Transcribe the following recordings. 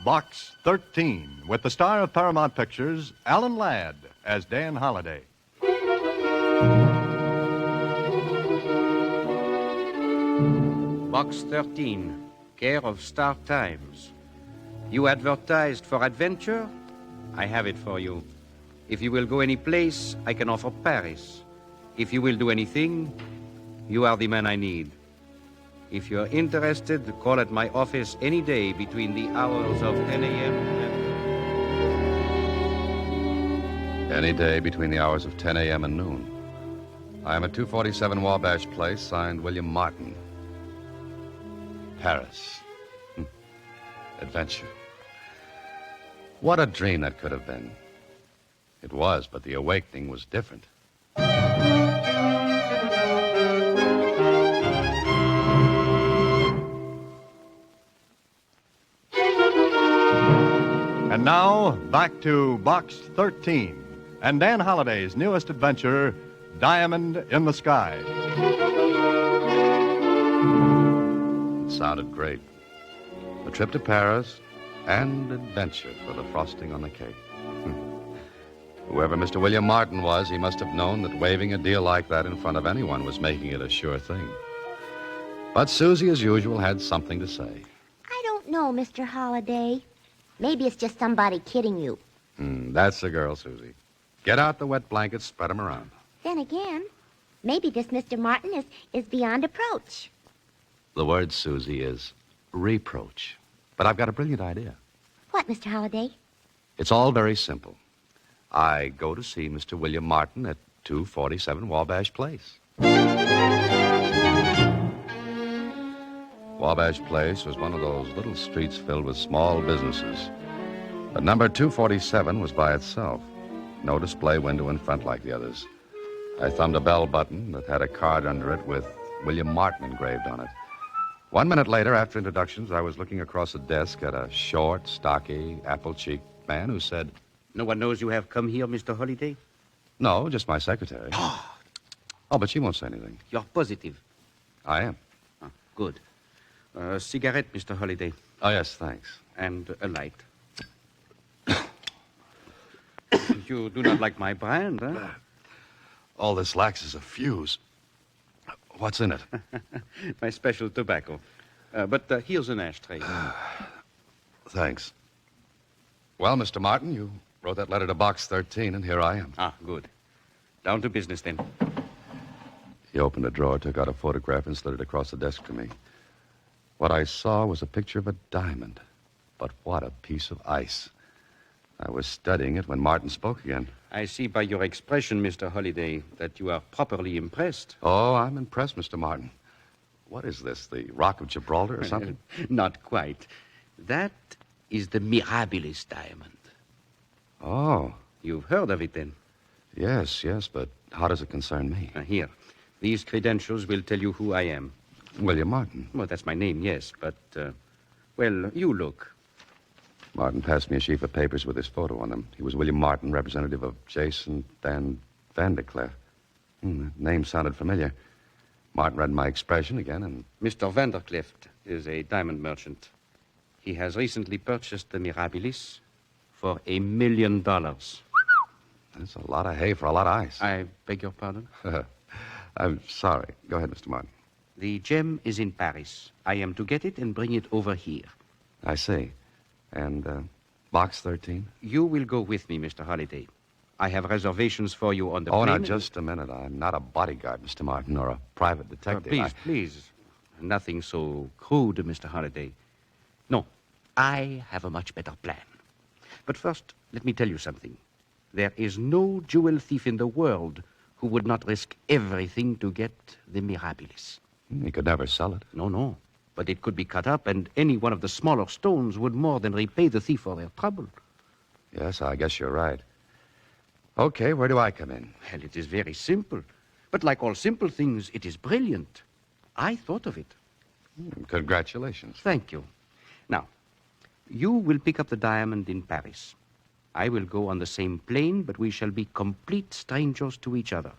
Box 13, with the star of Paramount Pictures, Alan Ladd, as Dan Holliday. Box 13, care of Star Times. You advertised for adventure? I have it for you. If you will go any place, I can offer Paris. If you will do anything, you are the man I need. If you're interested, call at my office any day between the hours of 10 a.m. and... Any day between the hours of 10 a.m. and noon. I am at 247 Wabash Place, signed William Martin. Paris. Adventure. What a dream that could have been. It was, but the awakening was different. And now, back to Box 13 and Dan Holliday's newest adventure, Diamond in the Sky. It sounded great. A trip to Paris and adventure for the frosting on the cake. Whoever Mr. William Martin was, he must have known that waving a deal like that in front of anyone was making it a sure thing. But Susie, as usual, had something to say. I don't know, Mr. Holliday. Maybe it's just somebody kidding you. That's the girl, Susie. Get out the wet blankets, spread them around. Then again, maybe this Mr. Martin is beyond approach. The word, Susie, is reproach. But I've got a brilliant idea. What, Mr. Holliday? It's all very simple. I go to see Mr. William Martin at 247 Wabash Place. Wabash Place was one of those little streets filled with small businesses. But number 247 was by itself. No display window in front like the others. I thumbed a bell button that had a card under it with William Martin engraved on it. 1 minute later, after introductions, I was looking across the desk at a short, stocky, apple-cheeked man who said... No one knows you have come here, Mr. Holliday? No, just my secretary. Oh, but she won't say anything. You're positive? I am. Ah, good. A cigarette, Mr. Holliday. Oh, yes, thanks. And a light. You do not like my brand, huh? All this lacks is a fuse. What's in it? My special tobacco. But here's an ashtray. Thanks. Well, Mr. Martin, you wrote that letter to Box 13, and here I am. Ah, good. Down to business, then. He opened a drawer, took out a photograph, and slid it across the desk to me. What I saw was a picture of a diamond. But what a piece of ice. I was studying it when Martin spoke again. I see by your expression, Mr. Holliday, that you are properly impressed. Oh, I'm impressed, Mr. Martin. What is this, the Rock of Gibraltar or something? Not quite. That is the Mirabilis diamond. Oh. You've heard of it, then? Yes, but how does it concern me? Here. These credentials will tell you who I am. William Martin. Well, that's my name, yes, but, well, you look. Martin passed me a sheaf of papers with his photo on them. He was William Martin, representative of Jason Van de Cleef. The name sounded familiar. Martin read my expression again, and... Mr. Vanderclift is a diamond merchant. He has recently purchased the Mirabilis for $1 million. That's a lot of hay for a lot of ice. I beg your pardon? I'm sorry. Go ahead, Mr. Martin. The gem is in Paris. I am to get it and bring it over here. I see. And, Box 13? You will go with me, Mr. Holliday. I have reservations for you on the plane. Oh, now, just a minute. I'm not a bodyguard, Mr. Martin, or a private detective. Please. Nothing so crude, Mr. Holliday. No, I have a much better plan. But first, let me tell you something. There is no jewel thief in the world who would not risk everything to get the Mirabilis. He could never sell it. No. But it could be cut up, and any one of the smaller stones would more than repay the thief for their trouble. Yes, I guess you're right. Okay, where do I come in? Well, it is very simple. But like all simple things, it is brilliant. I thought of it. Congratulations. Thank you. Now, you will pick up the diamond in Paris. I will go on the same plane, but we shall be complete strangers to each other.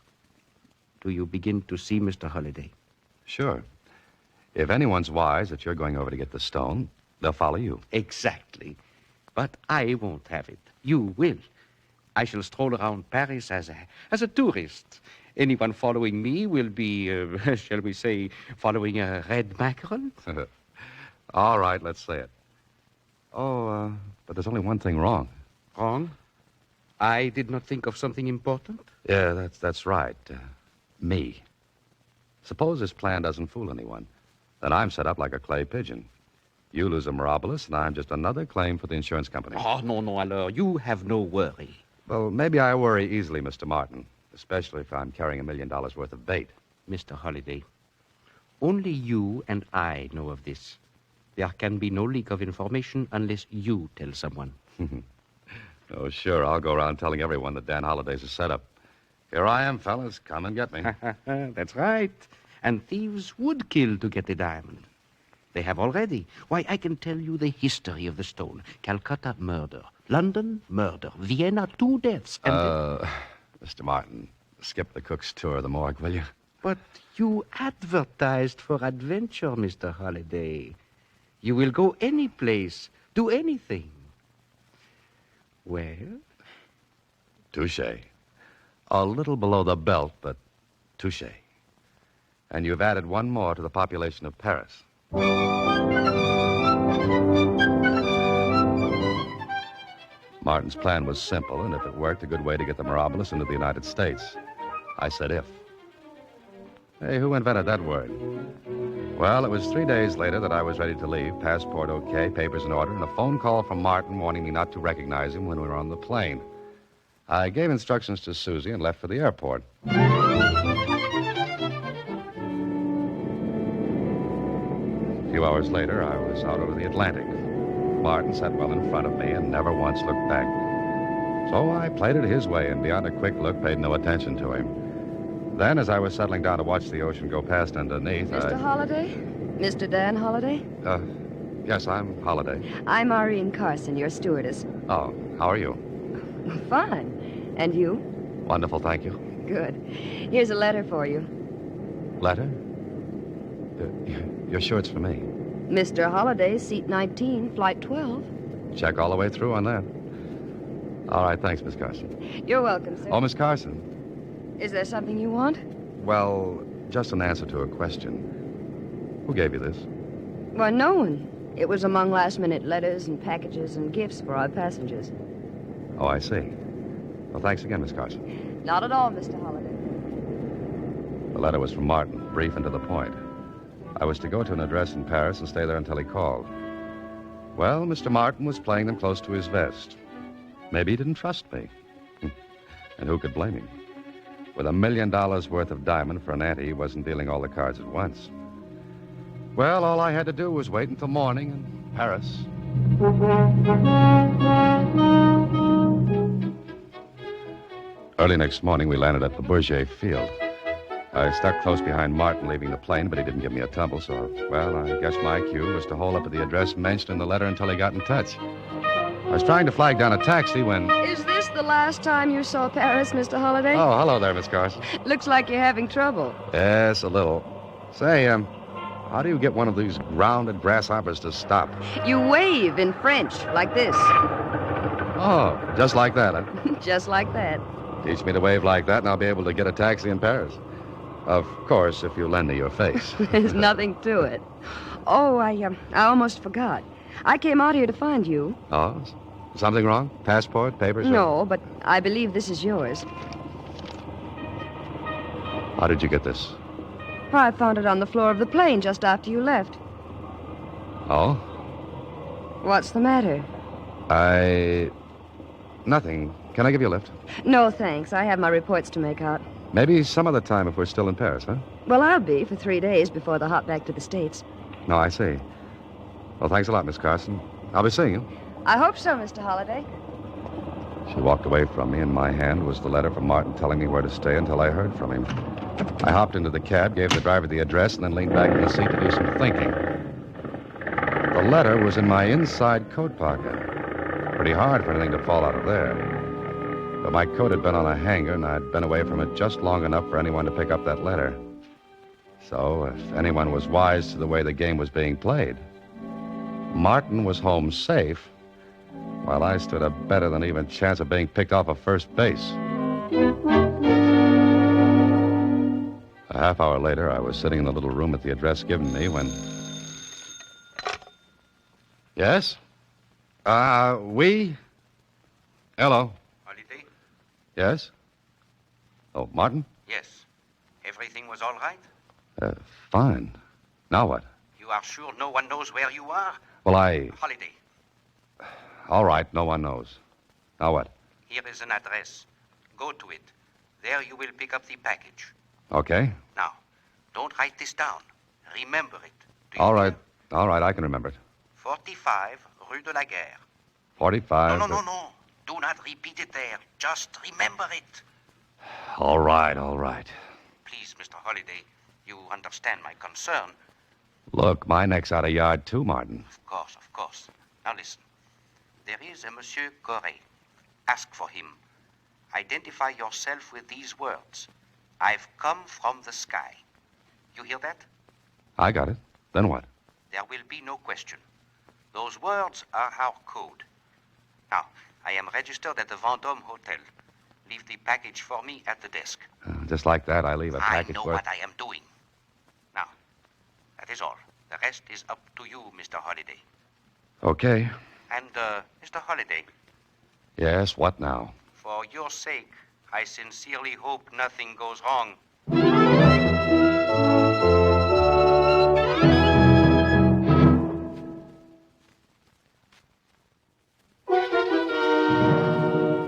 Do you begin to see, Mr. Holliday? Sure. If anyone's wise that you're going over to get the stone, they'll follow you. Exactly. But I won't have it. You will. I shall stroll around Paris as a tourist. Anyone following me will be, shall we say, following a red mackerel? All right, let's say it. Oh, but there's only one thing wrong. Wrong? I did not think of something important? Yeah, that's right. Me. Suppose this plan doesn't fool anyone. Then I'm set up like a clay pigeon. You lose a Mirabilis, and I'm just another claim for the insurance company. Oh, no, alors, you have no worry. Well, maybe I worry easily, Mr. Martin, especially if I'm carrying $1 million worth of bait. Mr. Holliday, only you and I know of this. There can be no leak of information unless you tell someone. Oh, sure, I'll go around telling everyone that Dan Holliday's a setup. Here I am, fellas. Come and get me. That's right. And thieves would kill to get the diamond. They have already. Why, I can tell you the history of the stone. Calcutta, murder. London, murder. Vienna, 2 deaths. And Mr. Martin, skip the cook's tour of the morgue, will you? But you advertised for adventure, Mr. Holliday. You will go any place, do anything. Well? Touché. A little below the belt, but touché. And you've added one more to the population of Paris. Martin's plan was simple, and if it worked, a good way to get the Mirabilis into the United States. I said if. Hey, who invented that word? Well, it was 3 days later that I was ready to leave, passport okay, papers in order, and a phone call from Martin warning me not to recognize him when we were on the plane. I gave instructions to Susie and left for the airport. A few hours later, I was out over the Atlantic. Martin sat well in front of me and never once looked back. So I played it his way and beyond a quick look paid no attention to him. Then, as I was settling down to watch the ocean go past underneath, Mr. Holliday? Mr. Dan Holliday? Yes, I'm Holliday. I'm Maureen Carson, your stewardess. Oh, how are you? Fine. And you? Wonderful, thank you. Good. Here's a letter for you. Letter? You're sure it's for me? Mr. Holliday, seat 19, flight 12. Check all the way through on that. All right, thanks, Miss Carson. You're welcome, sir. Oh, Miss Carson. Is there something you want? Well, just an answer to a question. Who gave you this? Well, no one. It was among last-minute letters and packages and gifts for our passengers. Oh, I see. Well, thanks again, Miss Carson. Not at all, Mr. Holliday. The letter was from Martin, brief and to the point. I was to go to an address in Paris and stay there until he called. Well, Mr. Martin was playing them close to his vest. Maybe he didn't trust me. And who could blame him? With $1 million worth of diamond for an ante, he wasn't dealing all the cards at once. Well, all I had to do was wait until morning in Paris. Early next morning, we landed at the Bourget Field. I stuck close behind Martin leaving the plane, but he didn't give me a tumble, so, well, I guess my cue was to hole up at the address mentioned in the letter until he got in touch. I was trying to flag down a taxi when... Is this the last time you saw Paris, Mr. Holliday? Oh, hello there, Miss Carson. Looks like you're having trouble. Yes, a little. Say, how do you get one of these grounded grasshoppers to stop? You wave in French, like this. Oh, just like that, huh? Just like that. Teach me to wave like that, and I'll be able to get a taxi in Paris. Of course, if you lend me your face. There's nothing to it. Oh, I almost forgot. I came out here to find you. Oh, something wrong? Passport, papers? No, but I believe this is yours. How did you get this? I found it on the floor of the plane just after you left. Oh? What's the matter? Nothing. Can I give you a lift? No, thanks. I have my reports to make out. Maybe some other time if we're still in Paris, huh? Well, I'll be for 3 days before the hop back to the States. No, I see. Well, thanks a lot, Miss Carson. I'll be seeing you. I hope so, Mr. Holliday. She walked away from me. In my hand was the letter from Martin telling me where to stay until I heard from him. I hopped into the cab, gave the driver the address, and then leaned back in the seat to do some thinking. The letter was in my inside coat pocket. Pretty hard for anything to fall out of there. But my coat had been on a hanger, and I'd been away from it just long enough for anyone to pick up that letter. So, if anyone was wise to the way the game was being played, Martin was home safe while I stood a better than even chance of being picked off of first base. A half hour later, I was sitting in the little room at the address given me when... Yes? We? Hello. Holiday? Yes? Oh, Martin? Yes. Everything was all right? Fine. Now what? You are sure no one knows where you are? Well, Holiday. All right, no one knows. Now what? Here is an address. Go to it. There you will pick up the package. Okay. Now, don't write this down. Remember it. Do you All hear? right, I can remember it. 45 Rue de la Guerre. 45... No. Do not repeat it there. Just remember it. All right. Please, Mr. Holliday, you understand my concern. Look, my neck's out of yard, too, Martin. Of course. Now listen. There is a Monsieur Corray. Ask for him. Identify yourself with these words. I've come from the sky. You hear that? I got it. Then what? There will be no question. Those words are our code. Now, I am registered at the Vendôme Hotel. Leave the package for me at the desk. Just like that, I leave a package I know worth... what I am doing. Now, that is all. The rest is up to you, Mr. Holliday. Okay. And, Mr. Holliday, Yes, what now? for your sake, I sincerely hope nothing goes wrong.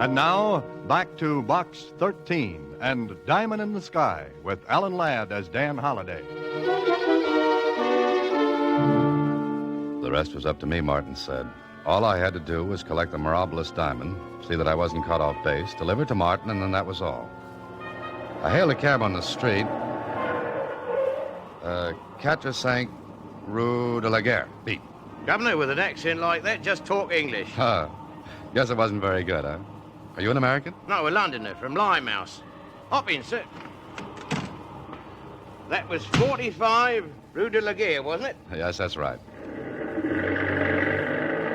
And now, back to Box 13 and Diamond in the Sky with Alan Ladd as Dan Holliday. The rest was up to me, Martin said. All I had to do was collect the Mirabilis diamond, see that I wasn't caught off base, deliver it to Martin, and then that was all. I hailed a cab on the street. 4-5 Rue de la Guerre. Beat. Governor, with an accent like that, just talk English. Guess it wasn't very good, huh? Are you an American? No, a Londoner from Limehouse. Hop in, sir. That was 45 Rue de la Guerre, wasn't it? Yes, that's right.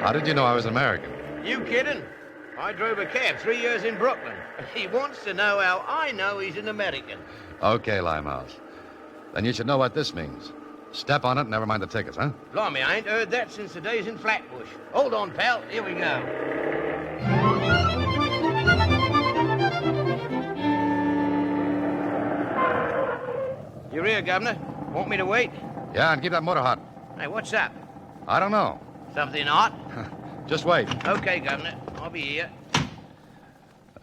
How did you know I was an American? You kidding? I drove a cab 3 years in Brooklyn. He wants to know how I know he's an American. Okay, Limehouse. Then you should know what this means. Step on it, never mind the tickets, huh? Blimey, I ain't heard that since the days in Flatbush. Hold on, pal. Here we go. You're here, Governor. Want me to wait? Yeah, and keep that motor hot. Hey, what's up? I don't know. Something hot? Just wait. Okay, Governor. I'll be here.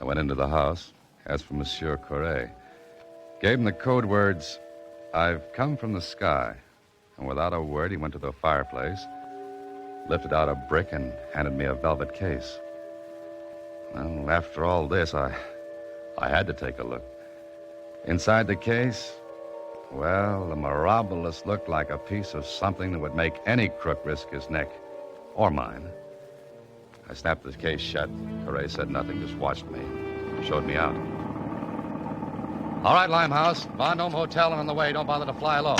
I went into the house, asked for Monsieur Corray. Gave him the code words, I've come from the sky. And without a word, he went to the fireplace, lifted out a brick, and handed me a velvet case. Well, after all this, I had to take a look. Inside the case, well, the Mirabilis looked like a piece of something that would make any crook risk his neck. Or mine. I snapped the case shut. Corray said nothing, just watched me. Showed me out. All right, Limehouse. Vendôme Hotel and on the way. Don't bother to fly low.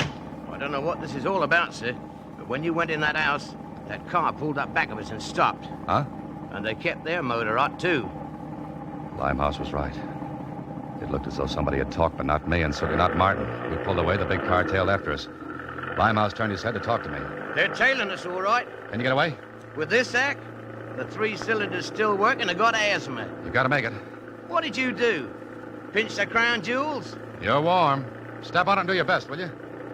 I don't know what this is all about, sir, but when you went in that house, that car pulled up back of us and stopped. Huh? And they kept their motor hot, too. Limehouse was right. It looked as though somebody had talked, but not me, and certainly not Martin. We pulled away, the big car tailed after us. Limehouse turned his head to talk to me. They're tailing us, all right. Can you get away? With this act, the 3 cylinders still work and I got asthma. You gotta make it. What did you do? Pinch the crown jewels? You're warm. Step on it and do your best, will you?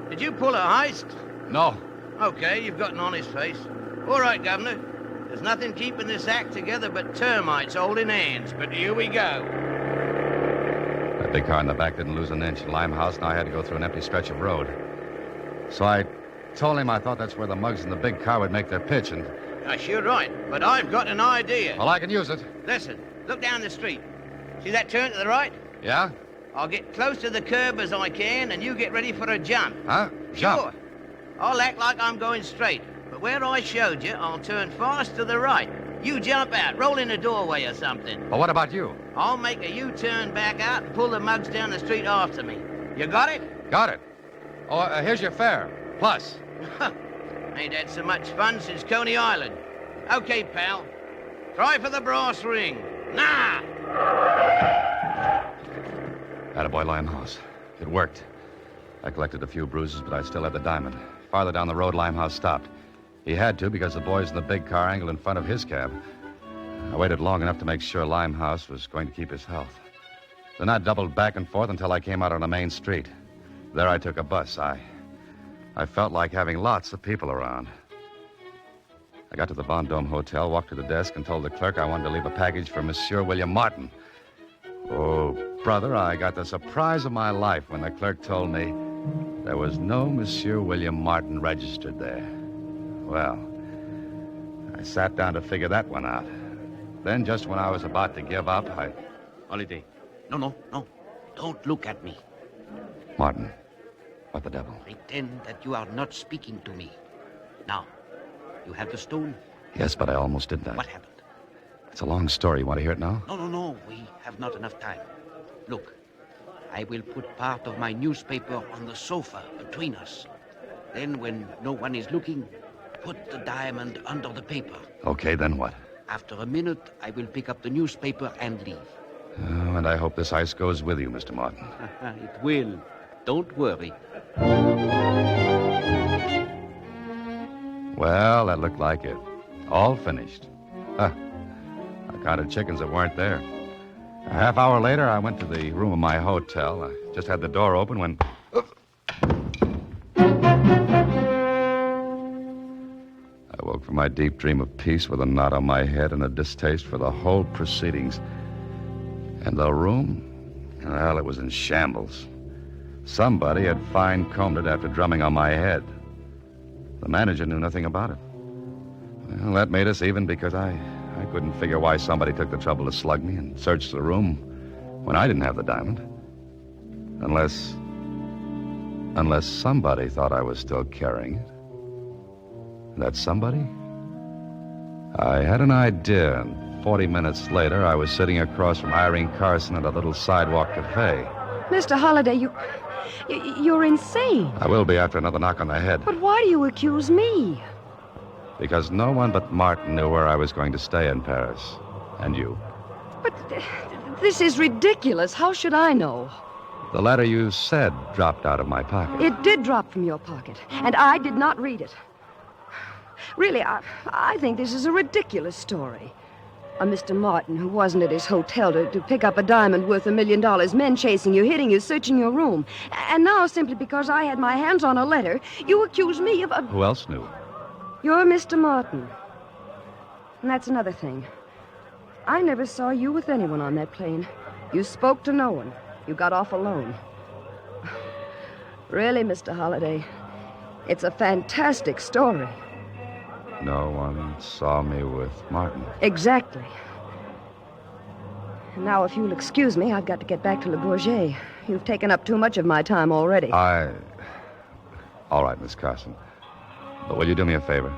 Did you pull a heist? No. Okay, you've got an honest face. All right, Governor. There's nothing keeping this act together but termites holding hands, but here we go. That big car in the back didn't lose an inch. Limehouse, and I had to go through an empty stretch of road. So I told him I thought that's where the mugs in the big car would make their pitch, and... You're right, but I've got an idea. Well, I can use it. Listen, look down the street. See that turn to the right? Yeah? I'll get close to the curb as I can, and you get ready for a jump. Huh? Jump? Sure. I'll act like I'm going straight, but where I showed you, I'll turn fast to the right. You jump out, roll in a doorway or something. Well, what about you? I'll make a U-turn back out and pull the mugs down the street after me. You got it? Got it. Oh, here's your fare. Plus. Ain't had so much fun since Coney Island. Okay, pal. Try for the brass ring. Now! Attaboy, Limehouse. It worked. I collected a few bruises, but I still had the diamond. Farther down the road, Limehouse stopped. He had to because the boys in the big car angled in front of his cab. I waited long enough to make sure Limehouse was going to keep his health. Then I doubled back and forth until I came out on a main street. There I took a bus. I felt like having lots of people around. I got to the Vendome Hotel, walked to the desk, and told the clerk I wanted to leave a package for Monsieur William Martin. Oh, brother, I got the surprise of my life when the clerk told me there was no Monsieur William Martin registered there. Well, I sat down to figure that one out. Then, just when I was about to give up, Holiday. No. Don't look at me. Martin, what the devil? Pretend that you are not speaking to me. Now, you have the stone? Yes, but I almost did that. What happened? It's a long story. You want to hear it now? No. We have not enough time. Look, I will put part of my newspaper on the sofa between us. Then, when no one is looking, put the diamond under the paper. Okay, then what? After a minute, I will pick up the newspaper and leave. Oh, and I hope this ice goes with you, Mr. Martin. It will. Don't worry. Well, that looked like it. All finished. I counted chickens that weren't there. A half hour later, I went to the room of my hotel. I just had the door open when... I woke from my deep dream of peace with a knot on my head and a distaste for the whole proceedings. And the room? Well, it was in shambles. Somebody had fine-combed it after drumming on my head. The manager knew nothing about it. Well, that made us even because I couldn't figure why somebody took the trouble to slug me and search the room when I didn't have the diamond. Unless somebody thought I was still carrying it. That somebody? I had an idea, and 40 minutes later, I was sitting across from Irene Carson at a little sidewalk cafe. Mr. Holliday, you're insane. I will be after another knock on the head. But why do you accuse me? Because no one but Martin knew where I was going to stay in Paris. And you. But this is ridiculous. How should I know? The letter you said dropped out of my pocket. It did drop from your pocket, and I did not read it. Really, I think this is a ridiculous story. A Mr. Martin who wasn't at his hotel to pick up a diamond worth $1 million, men chasing you, hitting you, searching your room. And now, simply because I had my hands on a letter, you accuse me of... Who else knew? You're Mr. Martin. And that's another thing. I never saw you with anyone on that plane. You spoke to no one. You got off alone. Really, Mr. Holliday, it's a fantastic story. No one saw me with Martin. Exactly. Now, if you'll excuse me, I've got to get back to Le Bourget. You've taken up too much of my time already. All right, Miss Carson. But will you do me a favor?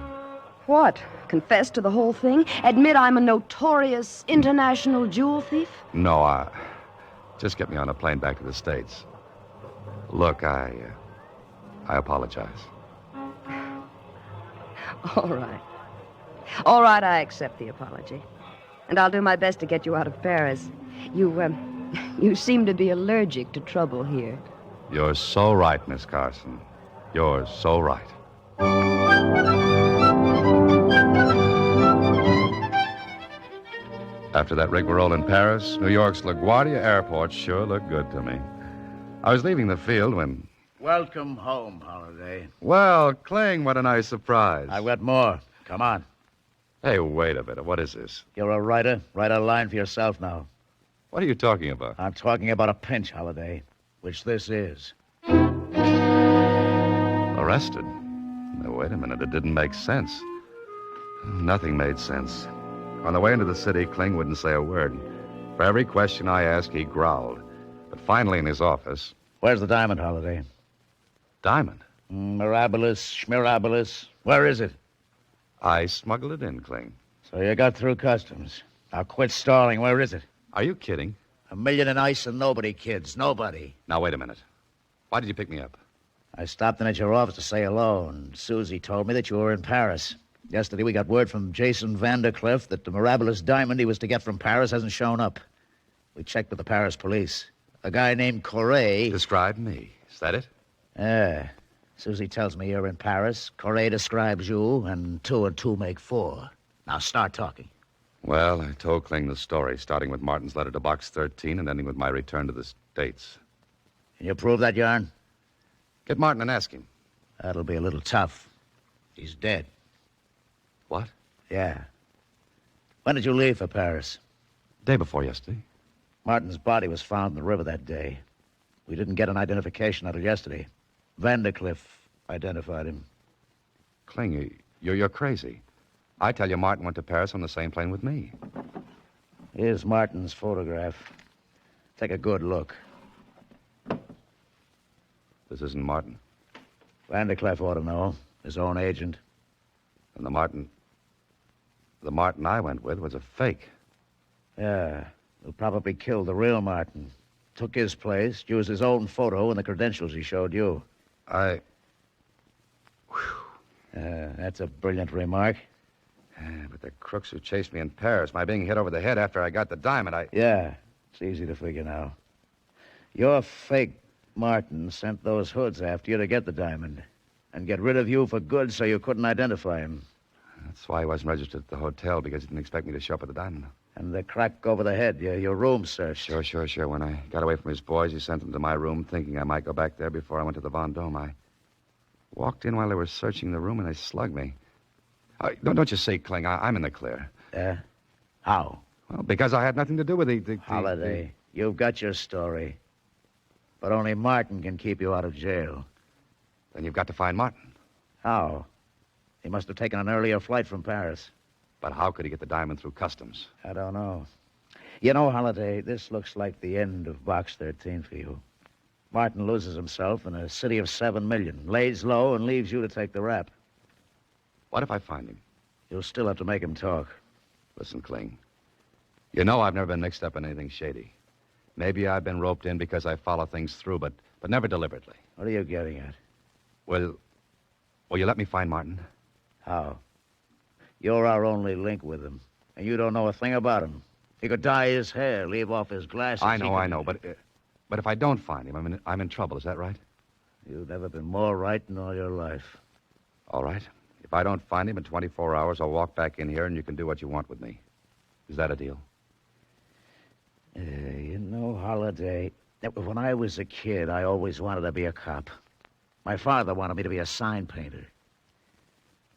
What? Confess to the whole thing? Admit I'm a notorious international jewel thief? No, just get me on a plane back to the States. Look, I apologize. All right. All right, I accept the apology. And I'll do my best to get you out of Paris. You seem to be allergic to trouble here. You're so right, Miss Carson. You're so right. After that rigmarole in Paris, New York's LaGuardia Airport sure looked good to me. I was leaving the field when... Welcome home, Holiday. Well, Kling, what a nice surprise. I've got more. Come on. Hey, wait a minute. What is this? You're a writer. Write a line for yourself now. What are you talking about? I'm talking about a pinch, Holiday, which this is. Arrested? Now, wait a minute. It didn't make sense. Nothing made sense. On the way into the city, Kling wouldn't say a word. For every question I asked, he growled. But finally, in his office... Where's the diamond, Holiday? Diamond? Mirabilis, schmirabilis. Where is it? I smuggled it in, Kling. So you got through customs. Now quit stalling. Where is it? Are you kidding? $1 million in ice and nobody, kids. Nobody. Now, wait a minute. Why did you pick me up? I stopped in at your office to say hello, and Susie told me that you were in Paris. Yesterday we got word from Jason Vandercliff that the miraculous diamond he was to get from Paris hasn't shown up. We checked with the Paris police. A guy named Corray... Describe me. Is that it? Yeah. Susie tells me you're in Paris. Corray describes you, and 2 and 2 make 4. Now start talking. Well, I told Kling the story, starting with Martin's letter to Box 13 and ending with my return to the States. Can you prove that yarn? Get Martin and ask him. That'll be a little tough. He's dead. What? Yeah. When did you leave for Paris? Day before yesterday. Martin's body was found in the river that day. We didn't get an identification until yesterday. Vandercliff identified him. Kling, you're crazy. I tell you, Martin went to Paris on the same plane with me. Here's Martin's photograph. Take a good look. This isn't Martin. Vandercliff ought to know. His own agent. And the Martin I went with was a fake. Yeah. He'll probably killed the real Martin. Took his place, used his own photo and the credentials he showed you. That's a brilliant remark. But the crooks who chased me in Paris, my being hit over the head after I got the diamond, Yeah, it's easy to figure now. Your fake Martin sent those hoods after you to get the diamond and get rid of you for good so you couldn't identify him. That's why he wasn't registered at the hotel, because he didn't expect me to show up at the diamond. And the crack over the head, your room searched. Sure. When I got away from his boys, he sent them to my room thinking I might go back there before I went to the Vendome. I walked in while they were searching the room and they slugged me. Don't you see, Kling, I'm in the clear. Yeah? How? Well, because I had nothing to do with the Holiday, you've got your story. But only Martin can keep you out of jail. Then you've got to find Martin. How? He must have taken an earlier flight from Paris. But how could he get the diamond through customs? I don't know. You know, Holiday, this looks like the end of Box 13 for you. Martin loses himself in a city of 7 million, lays low, and leaves you to take the rap. What if I find him? You'll still have to make him talk. Listen, Kling. You know I've never been mixed up in anything shady. Maybe I've been roped in because I follow things through, but never deliberately. What are you getting at? Will you let me find Martin? How? You're our only link with him, and you don't know a thing about him. He could dye his hair, leave off his glasses. I know, but if I don't find him, I'm in trouble. Is that right? You've never been more right in all your life. All right. If I don't find him in 24 hours, I'll walk back in here and you can do what you want with me. Is that a deal? You know, Holiday, when I was a kid, I always wanted to be a cop. My father wanted me to be a sign painter.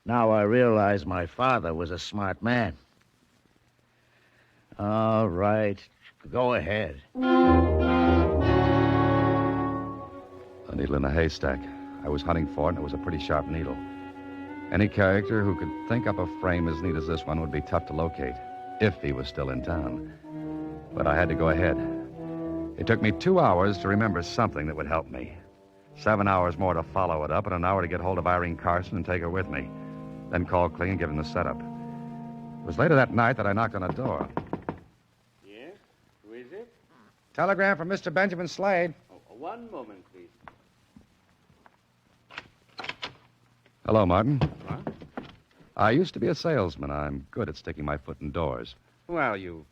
Now I realize my father was a smart man. All right, go ahead. A needle in a haystack. I was hunting for it, and it was a pretty sharp needle. Any character who could think up a frame as neat as this one would be tough to locate, if he was still in town. But I had to go ahead. It took me 2 hours to remember something that would help me. 7 hours more to follow it up, and an hour to get hold of Irene Carson and take her with me. Then call Kling and give him the setup. It was later that night that I knocked on a door. Yes? Who is it? Telegram from Mr. Benjamin Slade. Oh, one moment, please. Hello, Martin. What? I used to be a salesman. I'm good at sticking my foot in doors. Who are you?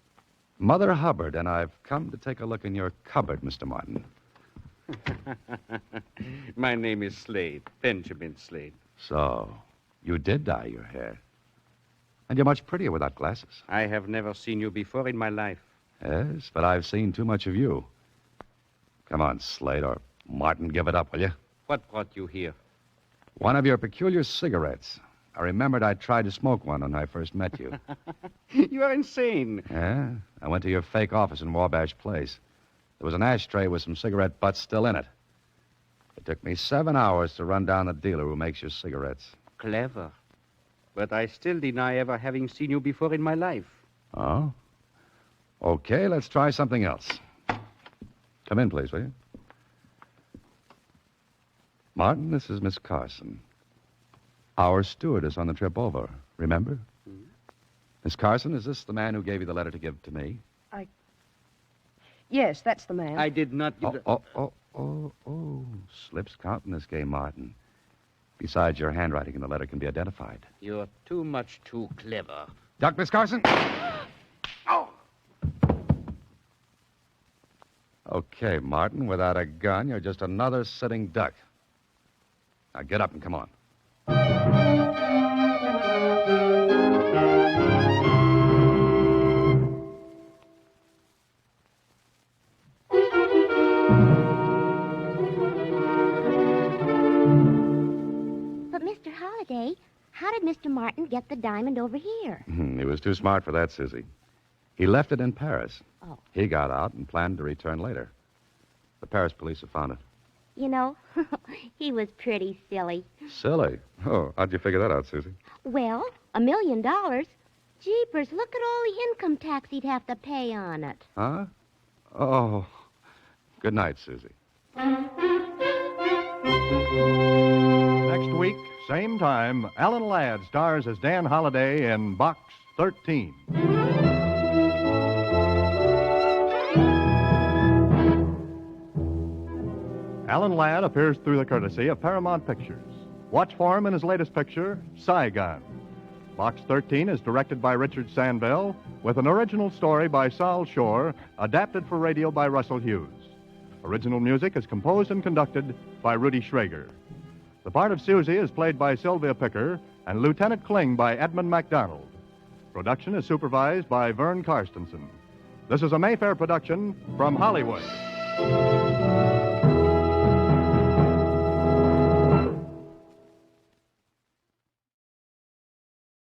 Mother Hubbard, and I've come to take a look in your cupboard, Mr. Martin. My name is Slade, Benjamin Slade. So, you did dye your hair. And you're much prettier without glasses. I have never seen you before in my life. Yes, but I've seen too much of you. Come on, Slade, or Martin, give it up, will you? What brought you here? One of your peculiar cigarettes. I remembered I tried to smoke one when I first met you. You are insane. Yeah? I went to your fake office in Wabash Place. There was an ashtray with some cigarette butts still in it. It took me 7 hours to run down the dealer who makes your cigarettes. Clever. But I still deny ever having seen you before in my life. Oh? Okay, let's try something else. Come in, please, will you? Martin, this is Miss Carson. Our stewardess on the trip over, remember? Mm-hmm. Miss Carson, is this the man who gave you the letter to give to me? Yes, that's the man. I did not... Oh. Slips count in this game, Martin. Besides, your handwriting in the letter can be identified. You're too clever. Duck, Miss Carson. Oh! Okay, Martin, without a gun, you're just another sitting duck. Now get up and come on. But, Mr. Holliday, how did Mr. Martin get the diamond over here? He was too smart for that, Susie. He left it in Paris. Oh. He got out and planned to return later. The Paris police have found it. You know, he was pretty silly. Silly. Oh, how'd you figure that out, Susie? Well, $1 million? Jeepers, look at all the income tax he'd have to pay on it. Huh? Oh. Good night, Susie. Next week, same time, Alan Ladd stars as Dan Holliday in Box 13. Alan Ladd appears through the courtesy of Paramount Pictures. Watch for him in his latest picture, Saigon. Box 13 is directed by Richard Sandbell, with an original story by Saul Shore, adapted for radio by Russell Hughes. Original music is composed and conducted by Rudy Schrager. The part of Susie is played by Sylvia Picker and Lieutenant Kling by Edmund MacDonald. Production is supervised by Vern Karstensen. This is a Mayfair production from Hollywood.